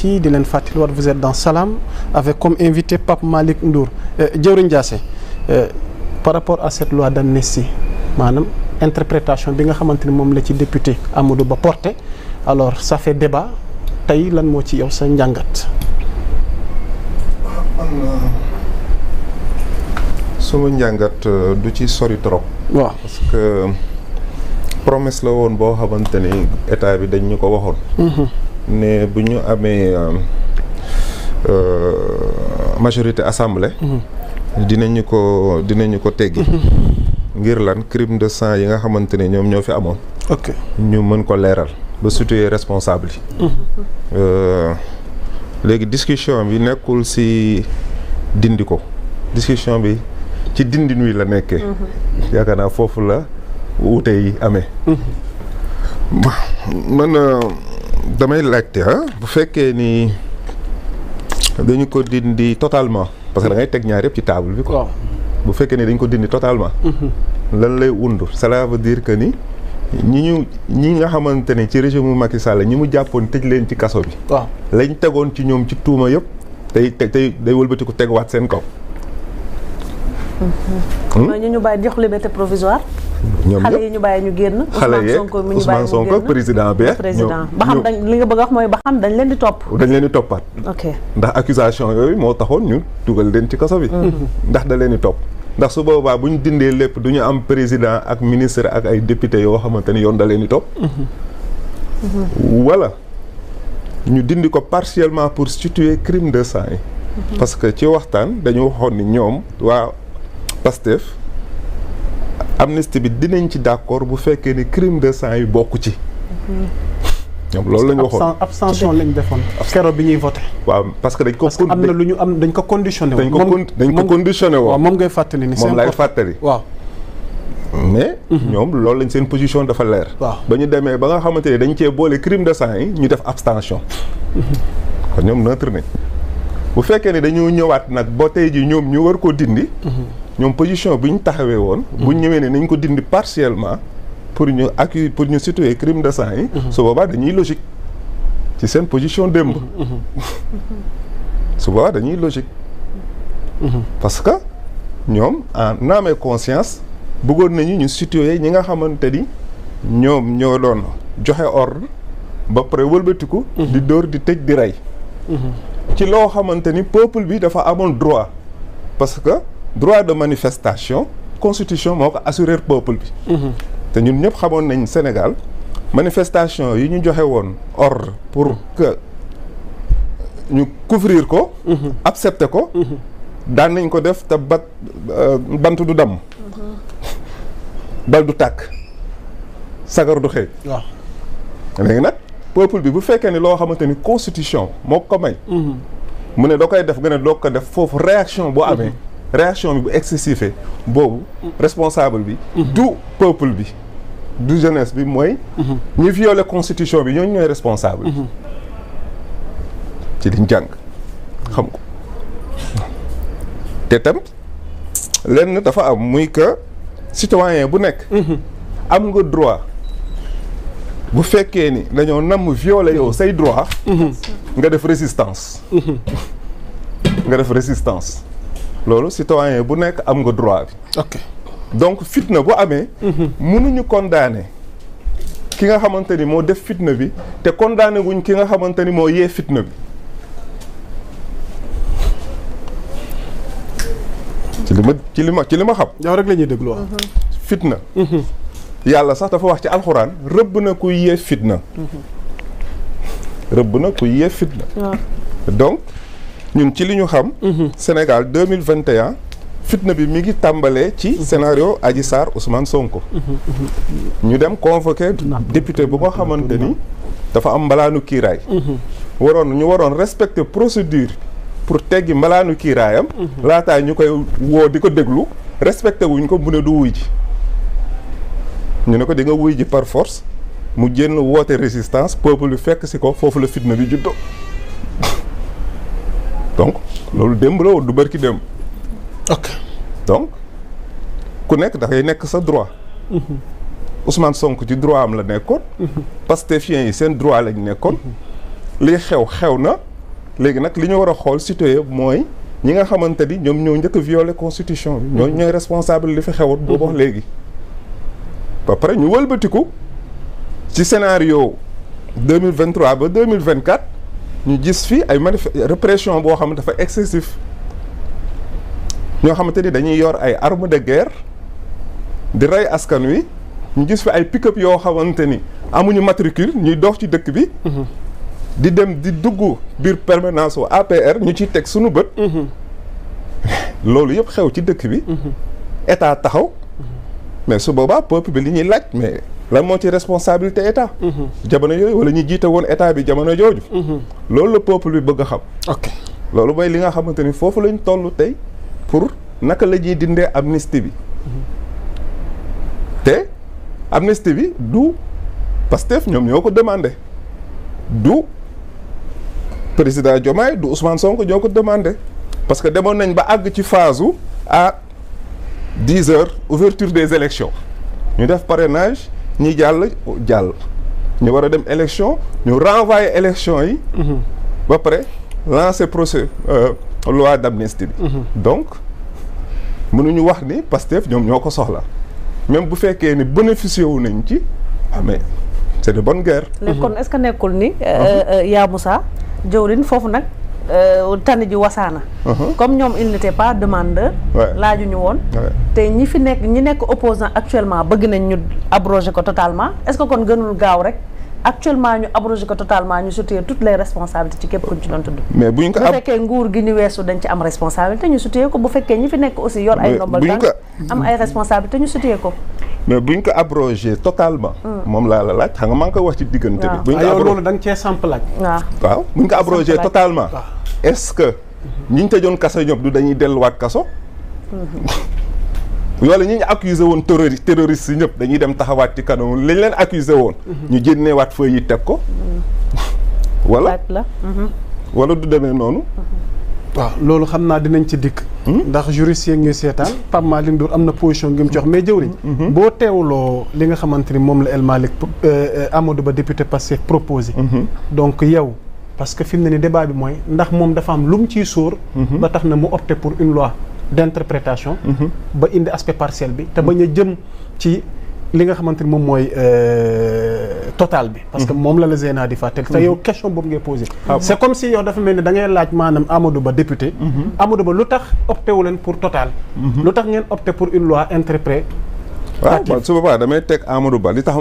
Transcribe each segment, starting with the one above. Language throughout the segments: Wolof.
aussi di leen fàttali war vous êtes dans Salam avec comme invité Pape Malick Ndour Dieuwrine Ndiassé par rapport à cette loi d'amnistie maanaam interprétation bi nga xamante ni moom la ci député Amadou Ba porté alors ça fait débat tey lan moo ci yow sa njàngat. suma njàngat du ci sori trop. waaw parce que promesse la woon boo xamante ni état bi dañ ñu ko waxoon. ne bu ñu amee majorité assemblée. dinañu ko teggi. ngir lan crime de sang yi nga xamante ne ñoom ñoo fi amoon. ok ñu mën ko leeral ba situer responsable yi. léegi discussion bi nekkul ci dindi ko discussion bi ci dindin wi la nekkee. yaakaar naa foofu la wuute yi amee. man damay laajte bu fekkee ni dañu ko dindi totalement parce que da ngay teg ñaar yëpp ci table bi quoi. bu fekkee ni dañ ko dindi totalement. lan lay wundu cela veut dire que ni ñi nga xamante ne ci régime mu Macky Sall ñi mu jàppoon tëj leen ci kaso bi. waaw lañ tegoon ci ñoom ci tuuma yëpp tey day wëlbatiku tegwaat seen kaw. ñu bàyyi jox liberté provisoire. ñoom xale yi ñu bàyyi ñu génn. xale yeeg Ousmane Sonko président bi président ba xam dañ li nga bëgg a wax mooy ba xam dañ leen di topp. dañ leen di toppaat. ok ndax accusation yooyu moo taxoon ñu dugal leen ci kaso bi. ndax da leen di topp. ndax su boobaa bu ñu dindee lépp du ñu am président ak ministre ak ay député yoo xamante ni yoon da leen di topp. wala ñu dindi ko partiellement pour situer crime de sang yi. parce que ci waxtaan dañu waxoon ni ñoom waa Pastef amnistie bi dinañ ci d'accord bu fekkee ni crime de sang yi bokk ci. ñoom loolu la ñu waxoon abstention lañ defoon keroog bi ñuy voté. waaw parce que dañ ko. parce que am na lu ñu am dañ ko conditionné woon. dañ ko conditionné woon. waaw moom ngay fàttali ni. moom lay fàttali. waaw. mais. ñoom loolu lañ seen position dafa leer. waaw ba ñu demee ba nga xamante ne dañ cee boole crime de sang yi ñu def abstention. kon ñoom neutre nañ. bu fekkee ne dañoo ñëwaat nag ba tey ji ñoom ñu war koo dindi. ñoom position bi ñu taxawee woon. bu ñu ñëwee ne nañ ko dindi partiellement. pour ñu situer crime de sang yi. su boobaa dañuy logique ci seen position démb. su boobaa dañuy logique. parce que ñoom en âme et conscience bëggoon nañu ñu situer ñi nga xamante ni ñoom ñoo doon joxe ordre ba pare wëlbatiku. di dóor di tëj di rey. ci loo xamante ni peuple bi dafa amoon droit parce que droit de manifestation constitution moo ko assurer peuple bi. te ñun ñëpp xamoon nañ Sénégal manifestation yi ñu joxe woon ordre pour que ñu couvrir ko. accepter ko. daan nañ ko def te bant du damm. bal du tàkk sagar du xëy. waaw léegi nag peuple bi bu fekkee ni loo xamante ni constitution moo ko may. mu ne doo koy def nga ne doo ko def foofu réaction boo amee. réaction bi bu excessif boobu responsable bi. du peuple bi. du jeunesse bi mooy. ñi violé constitution bi ñooñu ñooy responsable. ci liñ jàng xam ko te tam lenn dafa am muy que citoyen bu nekk. am nga droit bu fekkee ni dañoo namm violé yow say droit. nga def résistance. nga def résistance loolu citoyen bu nekk am nga droit bi. ok. donc fitna bu amee. mënuñu condamner ki nga xamante ni moo def fitna bi te condamné wuñ ki nga xamante ni moo yee fitna bi. ci li ma xam. yow rek la ñuy déglu waaw. fitna. yàlla sax dafa wax ci alxuraan rëbb na ku yee fitna. rëbb na ku yee fitna. donc ñun ci li ñu xam. Sénégal 2021. fitna bi mi ngi tàmbalee ci scénario Adji Sarr Ousmane Sonko. ñu dem convoqué député bu nga xamante ni dafa am mbalaanu kiiraay. ñu waroon respecter procédure pour teggi mbalaanu kiiraayam. laataa ñu koy woo di ko déglu respecté wuñ ko mu ne du wuy ji. ñu ne ko di nga wuy ji par force mu génn woote résistance peuple bi fekk si ko foofu la fitna bi juddoo. donc loolu démb la woon du bërki démb. ok donc ku nekk dafay nekk sa droit. Ousmane Sonko ci droit am la nekkoon. Pastefiens yi seen droit lañ nekkoon. li xew na léegi nag li ñu war a xool citoyen mooy ñi nga xamante ni ñoom ñoo njëkk a violer constitution bi. ñooy responsable li fi xewoon. boobu wax léegi. ba pare ñu wëlbatiku ci scénario 2023 ba 2024 ñu gis fi ay répression boo xam ne dafa excessif ñoo xamante ni dañuy yor ay armes de guerre di rey askan wi ñu gis fi ay pick-up yoo xamante ni amuñu matricule ñuy dox ci dëkk bi. di dem di dugg biir permanence u APR ñu ciy teg suñu bët. loolu yëpp xew ci dëkk bi. état taxaw. mais su boobaa peuple bi li ñuy laaj mais lan moo ci responsabilité état. jamono yooyu wala ñu jiite woon état bi jamono jooju. loolu la peuple bi bëgg a xam. ok loolu mooy li nga xamante ni foofu lañ toll tey pour naka la ñuy dindee amnistie bi. te amnistie bi du Pastef ñoom ñoo ko demandé du président Diomaye du Ousmane Sonko ñoo ko demandé parce que demoon nañ ba àgg ci phase u à 10 heures ouverture des élections ñu def parrainage ñi jàll ñu war a dem élection ñu renvoyer élection yi. ba pare lancer procès loi d'amnistie bi. donc mënuñu wax ni Pastef ñoom ñoo ko soxla même bu fekkee ni bénéficié wu nañ ci mais c'est de bonne guerre. léegi kon est-ce que nekkul ni. yaa Moussa jëwrin foofu nag tànn ji wasaana. comme ñoom il n'était pas demandeur. laajuñu woon. te ñi fi nekk ñi nekk opposant actuellement bëgg nañ ñu abroger ko totalement est-ce que kon gënul gaaw rek actuellement ñu abroger ko totalement ñu situer toutes les responsabilités ci képp kuñ ci doon tudd. mais bu fekkee nguur gi ni weesu dañ ci am responsabilité ñu situer ko bu fekkee ñi fi nekk aussi yor ay ndombal tànk am ay responsabilité ñu situer ko. mais buñ ko abrogé totalement. moom laa la laaj xam nga maa ngi koy wax ci diggante bi. buñ ko abrogé loolu da nga cee samp laaj. waaw buñ ko abrogé totalement. est-ce que ñi ñu tëjoon kaso ñëpp du dañuy delluwaat kaso. wala ñi ñu accusé woon terroriste yi ñëpp dañuy dem taxawaat ci kanam lañ leen accusé woon. ñu génneewaat feuille yi teg ko. wala du demee noonu. waaw loolu xam naa dinañ ci dikk. ndax juriste yi ngi seetaan Pape Malick Ndour am na position ngi mu ci wax mais jëwriñ boo teewloo li nga xamante ni moom la El Malick Amadou Ba député Pastef proposé. donc yow parce que fi mu ne ni débat bi mooy ndax moom dafa am lu mu ciy sóor. ba tax na mu opté pour une loi d'interprétation. ba indi aspect partiel bi te bañ a jëm ci li nga xamante ni moom mooy total bi. parce que moom la Zeyna di fàttali. te yow question boobu ngay posé. c'est comme si yow dafa mel ni da ngay laaj maanaam Amadou Ba député. Amadou Ba lu tax opté wu leen pour total. lu tax ngeen opté pour une loi interprétative. waaw su boobaa damay teg Amadou Ba li tax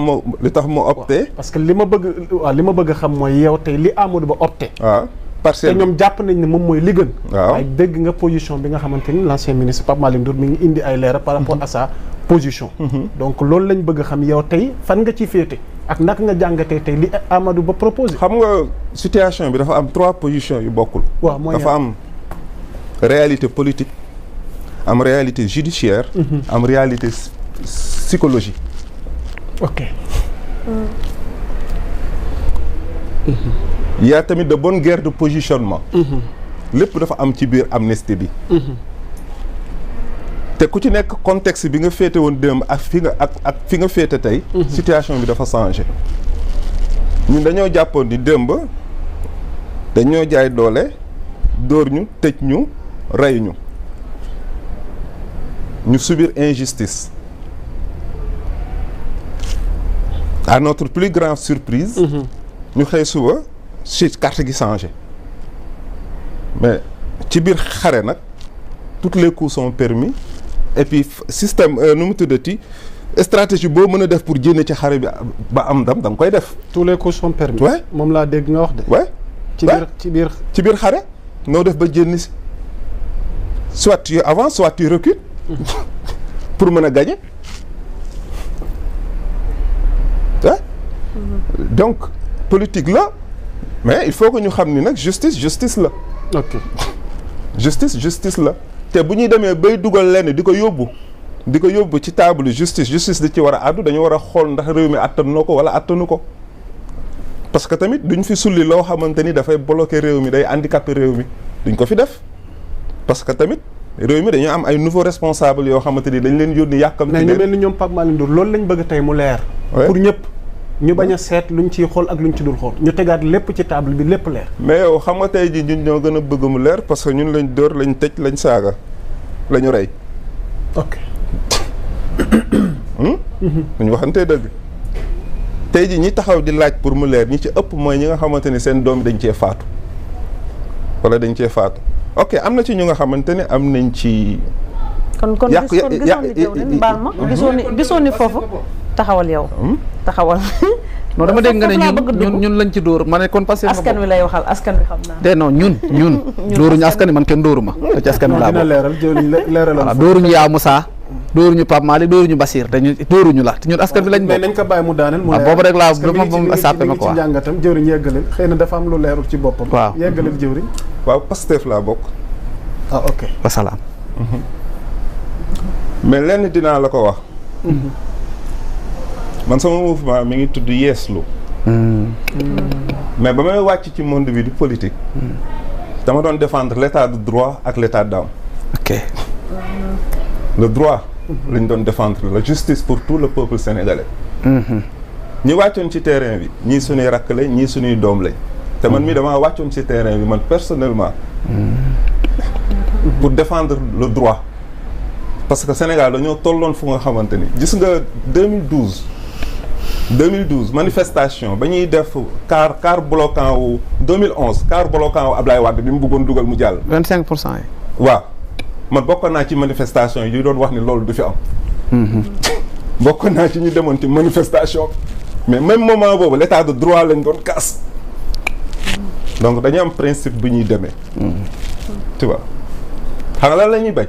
ma opté. parce que li ma bëgg a xam mooy yow tey li Amadou Ba opté. waaw partiel te ñoom jàpp nañ ne moom mooy li gën. waaw ay dégg nga position bi nga xamante ni l'ancien ministre Pape Malick Ndour mi ngi indi ay leeral par rapport à sa position. donc loolu lañ bëgg a xam yow tey fan nga ci féete ak naka nga jàngatee tey li Amadou Ba proposé. xam nga situation bi dafa am 3 positions yu bokkul. waaw mooy dafa am réalité politique am réalité judiciaire. am réalité psychologique. ok. Il y a tamit de bonnes guerres de positionnement. lépp dafa am ci biir amnistie bi. te ku ci nekk contexte bi nga féete woon démb ak fi nga féete tey. situation bi dafa changé. ñun dañoo jàppoon ni démb dañoo jaay doole dóor ñu tëj ñu rey ñu subir injustice. à notre plus grande surprise. ñu xëy suba ci carte gi changé. mais ci biir xare nag tous les coups sont permis et puis système nu mu tuddati stratégie boo mën a def pour génne ci xare bi ba am ndam da nga koy def. tous les coups sont permis. ouais moom laa dégg nga wax de. ouais ci biir xare noo def ba génn si soit tu avances soit tu recules pour mën a gagner ouais donc politique la mais il faut que ñu xam ni nag justice la. ok justice la te bu ñuy demee bay dugal lenn di ko yóbbu ci table justice da ci war a àddu dañu war a xool ndax réew mi attanu ko wala attanu ko parce que tamit duñ fi sulli loo xamante ni dafay bloquer réew mi day handicapé réew mi duñ ko fi def parce que tamit réew mi dañoo am ay nouveaux responsables yoo xamante ni dañ leen yónni yàkkamti mais ñu mel ni ñoom Pape Malick Ndour loolu lañ bëgg tey mu leer. pour ñëpp ñu bañ a seet luñ ciy xool ak luñ ci dul xool ñu tegaat lépp ci table bi lépp leer. mais yow xam nga tey jii ñun ñoo gën a bëgg mu leer parce que ñun lañ dóor lañ tëj lañ saaga lañu rey. ok. ñu waxantee dëgg. tey jii ñi taxaw di laaj pour mu leer ñi ci ëpp mooy ñi nga xamante ni seen doom dañ cee faatu wala dañ cee faatu ok am na ci ñu nga xamante ne am nañ ci. kon gisoon ni foofu taxawal yow. taxawal. non dama dégg nga ne ñun lañ ci dóor ma ne kon parce que askan wi lay waxal askan wi xam naa. de non ñun dóoruñu askan wi man kenn dóoru ma ci askan wi laa dina leeral leeral voilà dóoruñu yaa Moussa dóoruñu Pape Malick dóoruñu Basir te ñu dóoruñu la te ñun askan bi lañ bokk. mais nañ ko bàyyi mu daaneel mu leeral boobu rek laa ba sàppe ma quoi ci njàngatam jëwriñ yeggaleel xëy na dafa am lu leerul ci boppam. waaw yeggaleel jëwriñ. waaw Pastef laa bokk. ah ok. wasalaam. mais lenn dinaa la ko wax. man sama mouvement mi ngi tudd Yeeslu. mais ba may wàcc ci monde bi di politique. dama doon défendre l'état de droit ak l'état d'âme. ok. le droit. lañ doon défendre la justice pour tout le peuple sénégalais. ñi wàccoon ci terrain bi ñii suñuy rakk lañ ñii suñuy doom lañ. te man mii damaa wàccoon ci terrain bi man personnellement. pour défendre le droit. parce que Sénégal dañoo tolloon fu nga xamante ni gis nga 2012 manifestation ba ñuy def car bloquant wu 2011 car bloquant wu Ablaye Wade bi mu bëggoon dugal mu jàll. 25% yi. waaw man bokkoon naa ci manifestation yi doon wax ni loolu du fi am. bokkoon naa ci ñu demoon ci manifestation mais même moment boobu l'état de droit lañ doon kaas. donc dañu am principe bu ñuy demee. tu vois xam nga lan la ñuy bañ.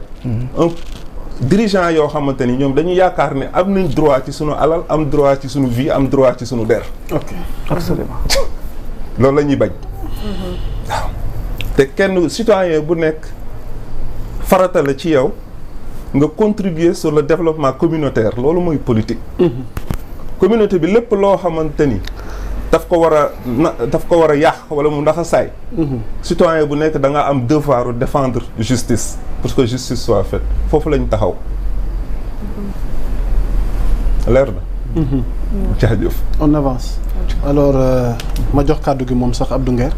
dirigeant yoo xamante ni ñoom dañu yaakaar ne am nañ droit ci sunu alal am droit ci sunu vie am droit ci sunu der. ok absolument. loolu la ñuy bañ. waaw te kenn citoyen bu nekk farata la ci yow nga contribuer sur le développement communautaire loolu mooy politique. communauté bi lépp loo xamante ni daf ko war a yàq wala mu ndax a saay. citoyen bu nekk da nga am devoir défendre justice. pour que justice soit faite foofu lañ taxaw. leer na. jaajëf. on avance. alors ma jox kàddu gi moom sax Abdou Nguer.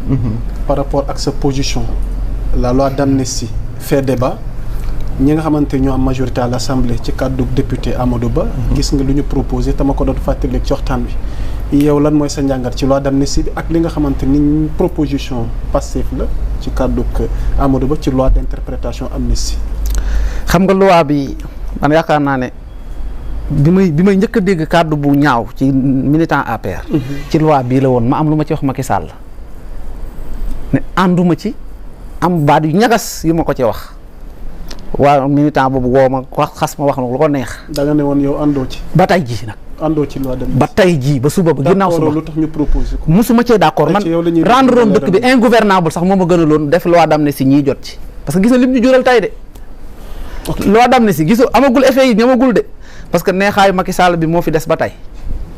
par rapport ak sa position. la loi d'amnistie fait débat. ñi nga xamante ñoo am majorité à l'Assemblée ci kàddu député Amadou Ba. gis nga lu ñu proposé te ma ko doon fàttali ci waxtaan bi. yow lan mooy sa njàngat ci loi d'amnistie bi ak li nga xamante ni proposition Pastef la ci kàddu Amadou Ba ci loi d'interprétation amnistie. xam nga loi bi man yaakaar naa ne bi may njëkk a dégg kàddu bu ñaaw ci militant APR. ci loi bii la woon ma am lu ma ci wax Macky Sall ne ànduma ci am baat yu ñagas yu ma ko ci wax. waaw militant boobu woo ma xas ma wax na lu ko neex. da nga ne woon yow àndoo ci. ba tey jii nag. àndoo ci loi d'amnistie ba tey jii ba suba ba ginnaaw suba lu tax ñu proposé ko. musuma cee d'accord man rendre woon dëkk bi ingouvernable sax moo ma gënaloon def loi d'amnistie ñiy jot ci. parce que gis nga lim ñu jural tey de. loi d'amnistie gisoo amagul effet yi ñamagul de parce que neexaayu Macky Sall bi moo fi des ba tey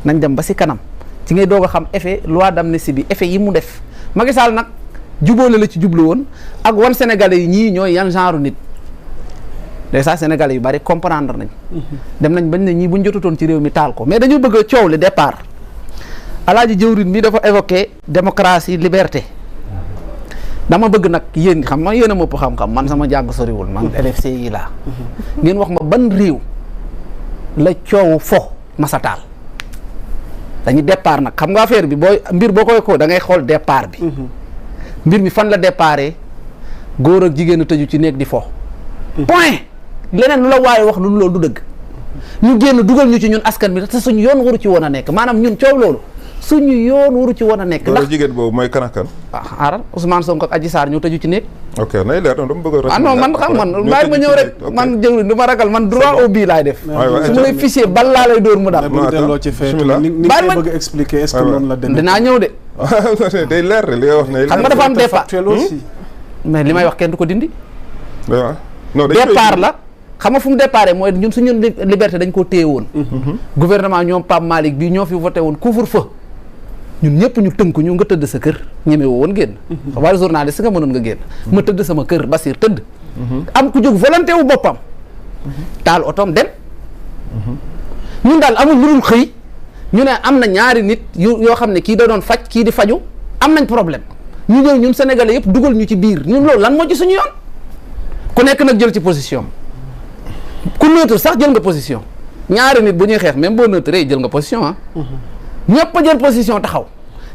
nañ dem ba si kanam ci ngay doog a xam effet loi d'amnistie bi effet yi mu def Macky Sall nag jubóole la ci jublu woon ak wan Sénégalais yi ñii ñooy yan genre nit. de ça Sénégalais yu bari comprendre nañ. dem nañ bañ ne ñii buñ jotutoon ci réew mi taal ko mais dañoo bëgg a coow li départ alaaji jëwrin mi dafa évoqué démocratie liberté dama bëgg nag yéen xam ma yéen a mëpp xam-xam man sama jàng soriwul man LFC yi laa ngeen wax ma ban réew la coow fo masa taal dañuy départ nag xam nga affaire bi booy mbir boo koy ko da ngay xool départ bi mbir mi fan la départé góor ak jigéen a tëju ci néeg di fo point leneen lu la waaye wax lu loolu du dëgg ñu génn dugal ñu ci ñun askan bi te suñu yoon waru ci woon a nekk maanaam ñun coow loolu suñu yoon waru ci woon a nekk. ndax jigéen boobu mooy kan ak kan. aaral Ousmane Sonko ak Adji Sarr ñoo tëju ci néeg. ok nay leer dama bëgg a. non man xam man bàyyi ma ñëw rek man jëwriñ du ma ragal man droit au but laay def. su ma lay fichier bal laa lay dóor mu daal. ni nga bëgg a expliquer est-ce que noonu la demee. dinaa ñëw de. day leer de li nga wax ne. xam nga dafa am départ mais li may wax kenn du ko dindi. départ la xam nga fu mu départ mooy ñun suñu liberté dañ koo téye woon. gouvernement ñoom Pape Malick bi ñoo fi voté woon couvre-feu ñun ñëpp ñu tënk ñu nga tëdd sa kër ñeme woo woon génn. wala journaliste nga mënoon nga génn. ma tëdd sama kër Basir tëdd. am ku jóg volonté wu boppam. taal otoom dem. ñun daal amul lu dul xëy ñu ne am na ñaari nit yoo xam ne kii da doon faj kii di faju am nañ problème ñu ñëw ñun sénégalais yëpp dugal ñu ci biir ñun loolu lan moo ci suñu yoon ku nekk nag jël ci position ku neutre sax jël nga position ñaari nit bu ñuy xeex même boo neutre jël nga position ah ñëpp a jël position taxaw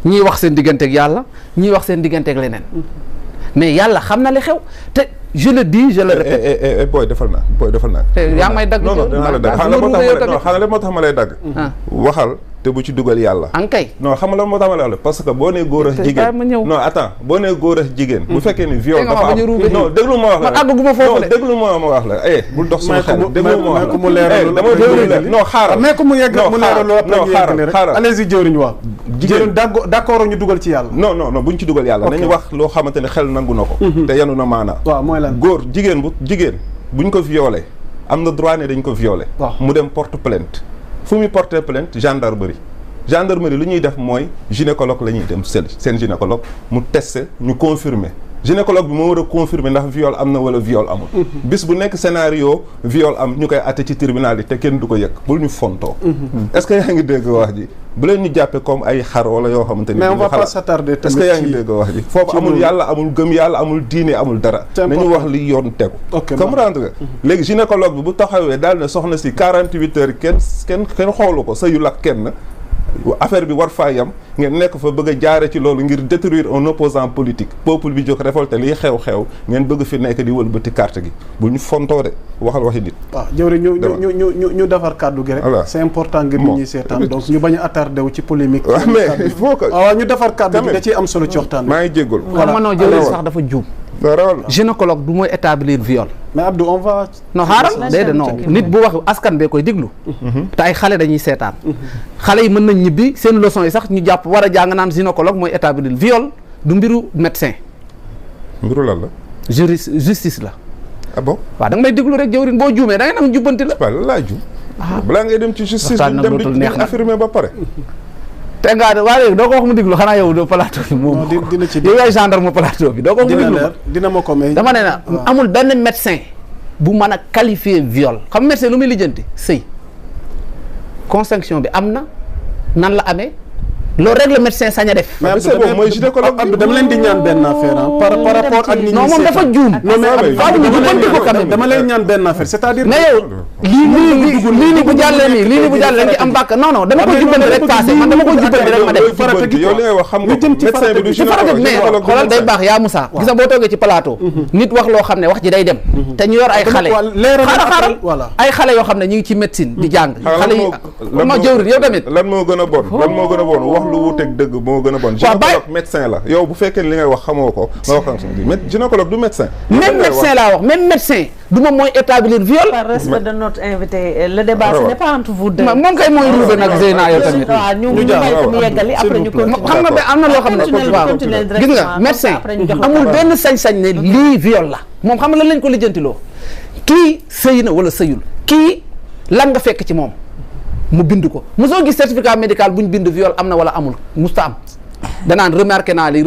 ñii wax seen digganteeg yàlla ñii wax seen digganteeg leneen mais yàlla xam na li xew te je le dis je le répète. booy defal naa yaa ngi may dagg. non dinaa la dagg xam nga moo tax ma lay dagg. waxal te bu ci dugal yàlla. ankay non xam nga la moo tax ma lay wax parce que boo nee góor ak jigéen non attends boo nee góor ak jigéen. bu fekkee ni viol dafa am non déglu ma wax la. man àgguma foofu de non déglu ma wax la bul dox sama xel déglu ma wax la mu leeral non xaaral mais ko mu yegg mu leeral xaaral allez-y jëwriñ wax jigéen d'accord ñu dugal ci yàlla non buñ ci dugal yàlla nañu wax loo xamante ne xel nangu na ko te yanu na maanaa waaw mooy lan góor jigéen buñ ko violé am na droit ne dañ ko violé mu dem porte plainte fu muy porter plainte gendarmerie lu ñuy def mooy gynécologue la ñuy dem seen gynécologue mu testé ñu confirmer gynécologue bi moo war a confirmer ndax viol am na wala viol amul bis bu nekk scénario viol am ñu koy atte ci tribunal yi te kenn du ko yëg bul ñu fontoo est-ce que yaa ngi dégg wax ji bu leen ñu jàppee comme ay xar wala yoo xamante ni mais on va pas s'attarder est-ce que yaa ngi dégg wax ji foofu amul yàlla amul gëm yàlla amul diine amul dara nañu wax li yoon tegu comprendre nga léegi gynécologue bi bu taxawee daal ne soxna si 48 heures kenn xoolu ko sëyul ak kenn affaire bi war faa yam ngeen nekk fa bëgg a jaare ci loolu ngir détruire un opposant politique peuple bi jóg révolté liy xew-xew ngeen bëgg fi nekk di wëlbati carte gi bu ñu fontoo de waxi nit waaw jëwri ñu defar kàddu gi rek c'est important ngir nit ñi seetaan donc ñu bañ a attardé wu ci polémique waaw mais il faut que waaw ñu defar kàddu gi da ciy am solo ci waxtaan maa ngi jéggul mënoo jëwri sax dafa juum gynécologue du mooy établir viol mais Abdou on va non xaaral déedéet non nit bu wax askan bee koy déglu te ay xale dañuy seetaan xale yi mën nañ ñibbi seen leçon yi sax ñu jàpp war a jàng naan gynécologue mooy établir viol du mbiru médecin mbiru lan la justice la ah bon waaw da nga may déglu rek jëwrin boo juumee da ngay nag jubbanti la waaw lan laa juum balaa ngay dem ci justice bi dem di affirmer ba pare te ngaa waa léegi doo ko wax mu déglu xanaa yow doo plateau bi moom dina ci yow yaay gendarme plateau bi doo ko wax mu déglu dina ma ko may dama ne na amul benn médecin bu mën a qualifier viol xam médecin lu muy lijjanti sëy conjonction bi am na nan la amee loolu rek la médecin sañ a def. mais Abdou mooy gynécologue Abdou dama leen di ñaan benn affaire par rapport ak. nit ñi non moom dafa juum. non mais dama leen ñaan benn affaire c'est-à-dire. mais yow lii nii bu jàllee nii lii nii bu jàllee ngi am bàkk non non dama ko jubbanti rek passé man dama ko jubbanti rek ma def. farata gi yow li ngay wax xam nga médecin bi du ci farata mais xoolal day baax yaa Moussa. gis nga boo toogee ci plateau. nit wax loo xam ne wax ji day dem. te ñu yor ay xale. xaaral ay xale yoo xam ne ñu ngi ci médecine di jàng. xale yi ma jëwriñ yow tamit. lan moo gën a bon lan moo gën a bon wax lu wuteeg dëgg moo gën a bon. gynécologue médecin la yow bu fekkee li ngay wax xamoo ko nga wax gynécologue du médecin. même médecin laa wax même médecin du moom mooy établir viol. par respect de notre invité le débat ce n'est pas entre vous deux. moom kay mooy ruube nag Zeyna yow tamit. waaw ñu may ko mu yeggali après ñu continuer. xam nga am na loo xam ne waaw gis nga médecin amul benn sañ-sañ ne lii viol la moom xam nga lan lañ ko lijjantiloo kii sëy na wala sëyul kii lan nga fekk ci moom mu bind ko mosoo gis certificat médical bu ñu bind viol am na wala amul musta am danaan remarqué naa lii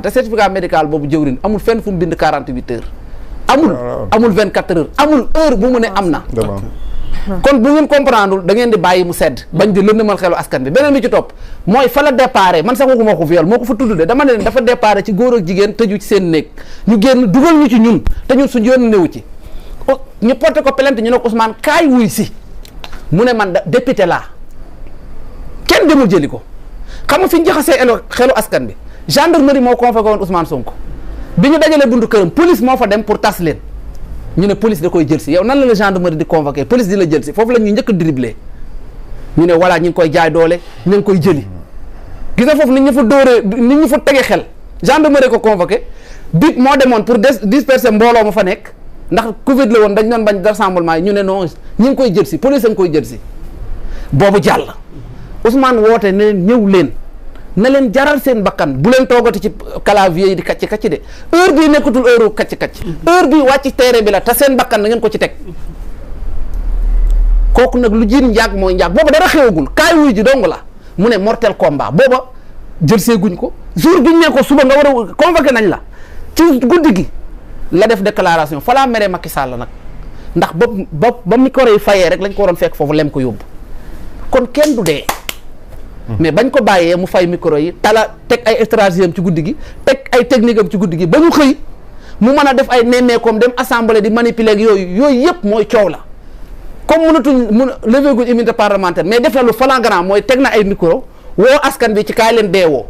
te certificat médical boobu jëwrin amul fenn fu mu bind 48 heures amul 24 heures amul heure bu mu ne am na kon bu ngeen comprendre da ngeen di bàyyi mu sedd bañ di lëndëmal xelu askan bi beneen bi ci topp mooy fa la déparé man sax waxuma ko viol moo ko fa tudd de dama ne dafa déparé ci góor ak jigéen tëju ci seen néeg ñu génn dugal ñu ci ñun te ñun suñu yoon newu ci ñu porté ko plainte ñu ne ko Ousmane kaay wuy si mu ne man député laa kenn demul jëli ko xam nga fi ñu jaxasee xelu askan bi gendarmerie moo convoqué woon Ousmane Sonko bi ñu dajalee buntu këram police moo fa dem pour tas leen ñu ne police da koy jël si yow nan la gendarmerie di convoqué police di la jël si foofu la ñuy njëkk a dribblé ñu ne voilà ñu ngi koy jaay doole ñu ngi koy jëli gis nga foofu nit ñi fa dóoree nit ñi fa tege xel gendarmerie ko convoqué bit moo demoon pour disperser mbooloo ma fa nekk ndax Covid la woon dañ doon bañ rassemblement yi ñu ne non ñu ngi koy jël si police a ngi koy jël si boobu jàll Ousmane woote ne leen ñëw leen na leen jaral seen bakkan bu leen toogati ci clavier yi di kacc de heure bii nekkatul heure kacc heure bii wàcc terrain bi la te seen bakkan na ngeen ko ci teg kooku nag lu jiin njaag mooy njaag booba dara xewagul kaay wuy ji dong la mu ne mortel combat booba jël see guñ ko jour biñ ne ko suba nga war a convoqué nañ la ci guddi gi la def déclaration fa laa meree Macky Sall nag ndax ba micro yi fayee rek lañ ko waroon fekk foofu lem ko yóbbu kon kenn du dee. mais bañ ko bàyyee mu fay micro yi teg ay stratégie am ci guddi gi teg ay technique am ci guddi gi ba ñu xëy mu mën a def ay nemmeekoom dem assemblée di manipuler ak yooyu yëpp mooy coow la. comme lever guñ immunité parlementaire mais def na lu flagrant mooy teg na ay micro woo askan bi ci kaay leen deewoo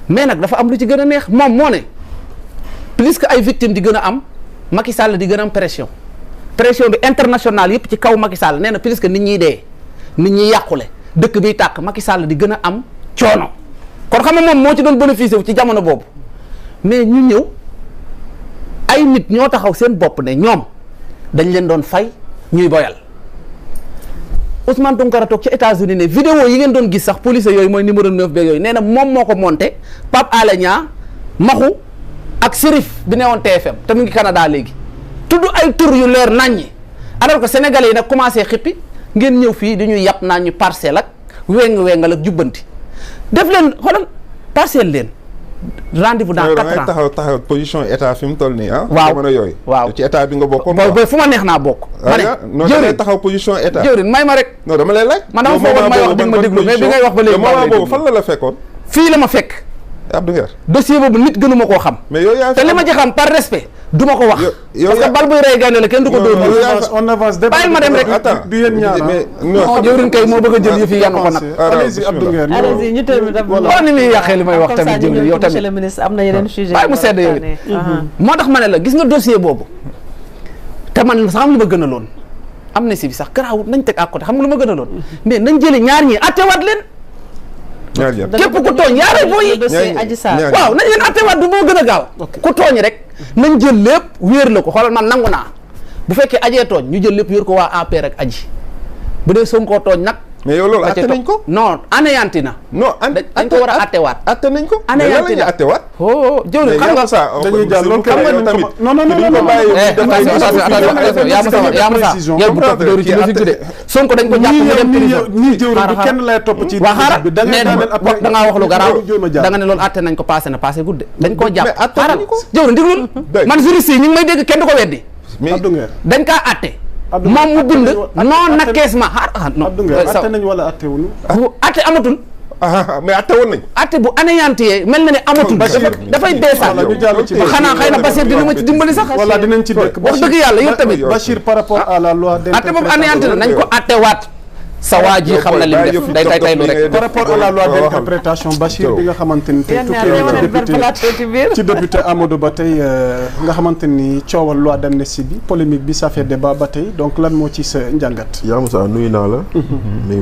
mais nag dafa am lu ci gën a neex moom moo ne plus que ay victimes di gën a am Macky Sall di gën a am pression bi internationale yëpp ci kaw Macky Sall nee na plus que nit ñiy dee nit ñi yàqule dëkk biy tàkk Macky Sall di gën a am coono kon xam nga moom moo ci doon bénéficier wu ci jamono boobu mais ñu ñëw ay nit ñoo taxaw seen bopp ne ñoom dañ leen doon fay ñuy boyal Ousmane Tounkara toog ci États-Unis ne vidéo yi ngeen doon gis sax police yooyu mooy numéro 9 beeg yooyu nee na moom moo ko monté Pape Alé Niang Maxu ak Serif bi newoon TFM te mu ngi Canada léegi tudd ay tur yu leer naññi alors que sénégalais yi nag commencé xippi ngeen ñëw fii di ñuy yàpp naa ñu parcelle ak wengal ak jubbanti def leen xoolal parcelle leen rendez-vous dans 4 ans taxaw position état fi mu toll nii ah. waaw jamono yooyu. waaw ci état bi nga bokkoon. booy fu ma neex naa bokk. ma ne jëwriñ taxaw position état. jëwriñ may ma rek. non dama lay laaj. man dama foogoon may wax di ma déglu mais bi ngay wax ba léegi. moment boobu fan la fekkoon. fii la ma fekk. Abdou Nguer. dossier boobu nit gënu ma koo xam. mais yow yaa te li ma ci xam par respect du ma ko wax. parce que bal buy rey gaynde la kenn du ko dóor. on avance bàyyil ma dem rek. du yéen ñaar mais non jëwriñ kay moo bëgg a jël yëf yi yàq ko nag. allez-y Abdou Nguer. allez-y ñu termine voilà ni muy yàqee li may wax tamit jëwriñ yow tamit. monsieur le ministre am na yeneen sujet bàyyi mu sedd yow moo tax ma ne la gis nga dossier boobu te man sax am lu ma gën a loon amnistie bi sax garaawut nañ teg à côté xam nga lu ma gën a loon mais nañ jëli ñaar ñi attewaat leen képp ku tooñ yaaray boo yi waaw nañ leen attewaat du moo gën a gaaw ku tooñ rek nañ jël lépp wéer la ko xoolal man nangu naa bu fekkee ajee tooñ ñu jël lépp wéer ko waa APR ak aji bu dee Sonko tooñ nag mais yow loolu atte nañ ko non anéanti na non dañ ko war a attewaat atte nañ ko anéanti na attewaat jëwriñ xam nga dañuy jàll loolu xam nga tamit yaa ma sax yow bu topp dóoru ci logique bi de Sonko dañ ko jàpp mu dem prison ñii jëwriñ bi kenn lay topp ci waa xaaral nee da ngaa wax lu garaaw da nga ne loolu atte nañ ko passé na passé gudde dañ koo jàpp xaaral jëwriñ diglul man juriste yi ñu ngi may dégg kenn du ko weddi dañ kaa atte moom mu bind non nakkees ma non Abdou Nguer atte nañ wala atte wuñu atte amatul mais atte woon nañ atte bu anéanti mel na ne amatul dafay beesaat xanaa xëy na Bachir dina ma ci dimbali sax voilà dinañ ci dëkk wax dëgg yàlla yow tamit Bachir par rapport à la loi atte boobu anéanti na nañ ko atte waat sa waa ji xam na li mu def day tay lu rek par rapport à la loi d'interprétation Bachir bi nga xamante ni tey tukkee ci député Amadou Ba tey nga xamante ni coowal loi d'amnistie bi polémique bi ça fait débat ba tey donc lan moo ci sa njàngat yaa Moussa nuyu naa la nuyu